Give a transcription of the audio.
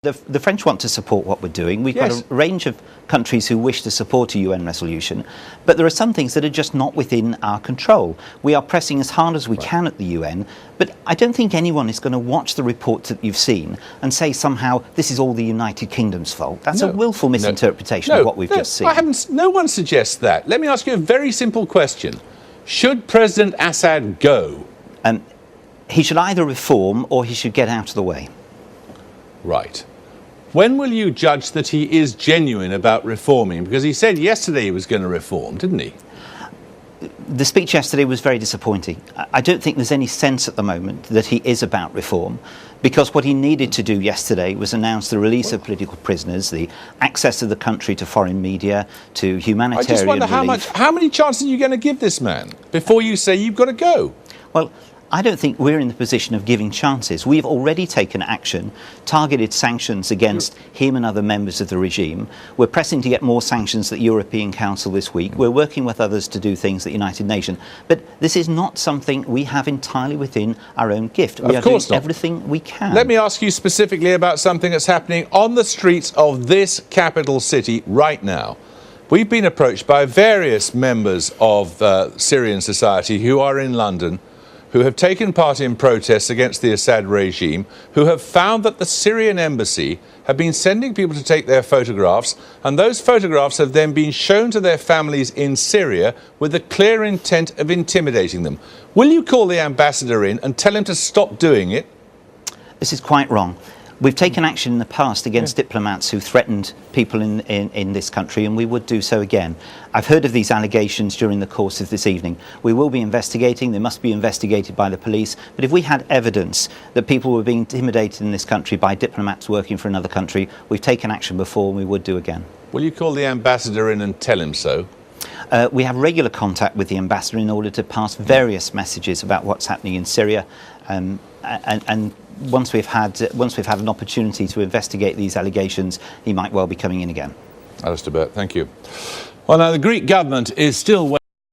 The French want to support what we're doing. We've got a range of countries who wish to support a UN resolution, but there are some things that are just not within our control. We are pressing as hard as we can at the UN, but I don't think anyone is going to watch the reports that you've seen and say somehow this is all the United Kingdom's fault. That's a willful misinterpretation of what we've just seen. No one suggests that. Let me ask you a very simple question. Should President Assad go? He should either reform or he should get out of the way. Right. When will you judge that he is genuine about reforming? Because he said yesterday he was going to reform, didn't he? The speech yesterday was very disappointing. I don't think there's any sense at the moment that he is about reform, because what he needed to do yesterday was announce the release of political prisoners, the access of the country to foreign media, to humanitarian I just wonder how many chances are you going to give this man before you say you've got to go? Well, I don't think we're in the position of giving chances. We've already taken action, targeted sanctions against him and other members of the regime. We're pressing to get more sanctions at the European Council this week. We're working with others to do things at the United Nations. But this is not something we have entirely within our own gift. We are doing everything we can. Let me ask you specifically about something that's happening on the streets of this capital city right now. We've been approached by various members of Syrian society who are in London, who have taken part in protests against the Assad regime, who have found that the Syrian embassy have been sending people to take their photographs, and those photographs have then been shown to their families in Syria with the clear intent of intimidating them. Will you call the ambassador in and tell him to stop doing it? This is quite wrong. We've taken action in the past against diplomats who threatened people in this country, and we would do so again. I've heard of these allegations during the course of this evening. We will be investigating. They must be investigated by the police. But if we had evidence that people were being intimidated in this country by diplomats working for another country, we've taken action before and we would do again. Will you call the ambassador in and tell him so? We have regular contact with the ambassador in order to pass various messages about what's happening in Syria, and once we've had an opportunity to investigate these allegations, he might well be coming in again. Alistair Burt, thank you. Well, now the Greek government is still waiting.